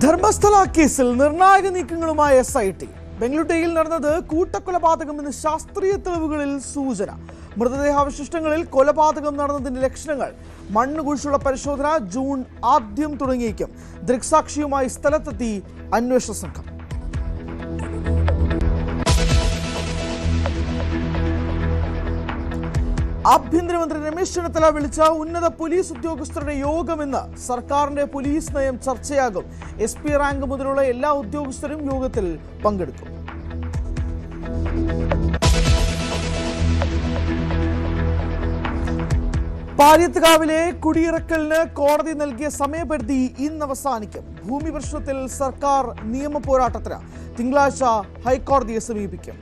ധർമ്മസ്ഥല കേസിൽ നിർണായക നീക്കങ്ങളുമായി SIT. ബംഗളൂരുവിൽ നടന്നത് കൂട്ടക്കൊലപാതകമെന്ന് ശാസ്ത്രീയ തെളിവുകളിൽ സൂചന. മൃതദേഹാവശിഷ്ടങ്ങളിൽ കൊലപാതകം നടന്നതിന്റെ ലക്ഷണങ്ങൾ. മണ്ണുകുഴിച്ചുള്ള പരിശോധന ജൂൺ ആദ്യം തുടങ്ങിയേക്കും. ദൃക്സാക്ഷിയുമായി സ്ഥലത്തെത്തി അന്വേഷണ സംഘം. ആഭ്യന്തരമന്ത്രി രമേശ് ചെന്നിത്തല വിളിച്ച ഉന്നത പോലീസ് ഉദ്യോഗസ്ഥരുടെ യോഗം ഇന്ന്. സർക്കാരിന്റെ പോലീസ് നയം ചർച്ചയാകും. SP റാങ്ക് മുതലുള്ള എല്ലാ ഉദ്യോഗസ്ഥരും യോഗത്തിൽ പങ്കെടുക്കും. പാലിയത്തുകാവിലെ കുടിയിറക്കലിന് കോടതി നൽകിയ സമയപരിധി ഇന്ന് അവസാനിക്കും. ഭൂമി പ്രശ്നത്തിൽ സർക്കാർ നിയമ പോരാട്ടത്തിന്. തിങ്കളാഴ്ച ഹൈക്കോടതിയെ സമീപിക്കും.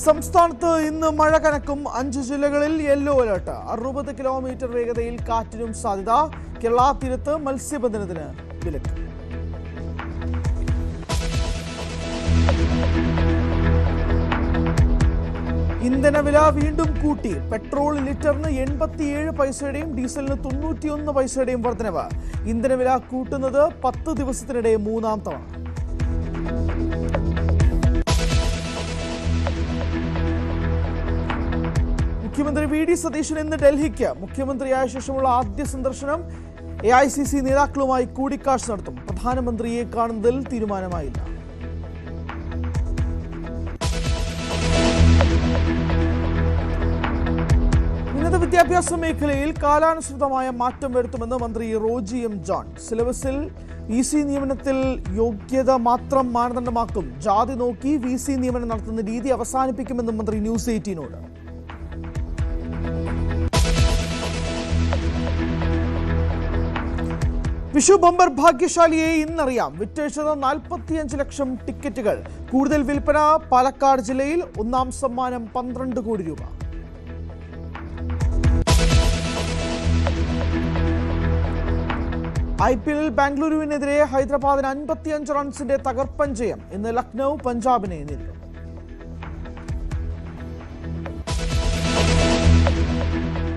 സംസ്ഥാനത്ത് ഇന്ന് മഴ കനക്കും. 5 ജില്ലകളിൽ യെല്ലോ അലർട്ട്. 60 കിലോമീറ്റർ വേഗതയിൽ കാറ്റിനും സാധ്യത. കേരള തീരത്ത് മത്സ്യബന്ധനത്തിന് വിലക്ക്. ഇന്ധനവില വീണ്ടും കൂട്ടി. പെട്രോൾ ലിറ്ററിന് 87 പൈസയുടെയും ഡീസലിന് 91 പൈസയുടെയും വർധനവ്. ഇന്ധനവില കൂട്ടുന്നത് 10 ദിവസത്തിനിടെ 3ാം തവണ. മുഖ്യമന്ത്രി VD സതീശൻ ഇന്ന് ഡൽഹിക്ക്. മുഖ്യമന്ത്രിയായ ശേഷമുള്ള ആദ്യ സന്ദർശനം. AICC നേതാക്കളുമായി കൂടിക്കാഴ്ച നടത്തും. പ്രധാനമന്ത്രിയെ കാണുന്നതിൽ തീരുമാനമായില്ല. ഉന്നത വിദ്യാഭ്യാസ മേഖലയിൽ കാലാനുസൃതമായ മാറ്റം വരുത്തുമെന്ന് മന്ത്രി റോജി M. ജോൺ. സിലബസിൽ VC നിയമനത്തിൽ യോഗ്യത മാത്രം മാനദണ്ഡമാക്കും. ജാതി നോക്കി VC നിയമനം നടത്തുന്ന രീതി അവസാനിപ്പിക്കുമെന്നും മന്ത്രി ന്യൂസ് 18നോട്. വിഷു ബമ്പർ ഭാഗ്യശാലിയെ ഇന്നറിയാം. വിറ്റഴിച്ചത് 45 ലക്ഷം ടിക്കറ്റുകൾ. കൂടുതൽ വിൽപ്പന. പാലക്കാട് ജില്ലയിൽ 1ാം സമ്മാനം 12 കോടി രൂപ. IPL ബാംഗ്ലൂരുവിനെതിരെ ഹൈദരാബാദിന് 55 റൺസിന്റെ തകർപ്പൻ ജയം. ഇന്ന് ലക്നൗ പഞ്ചാബിനെ നേരിടും.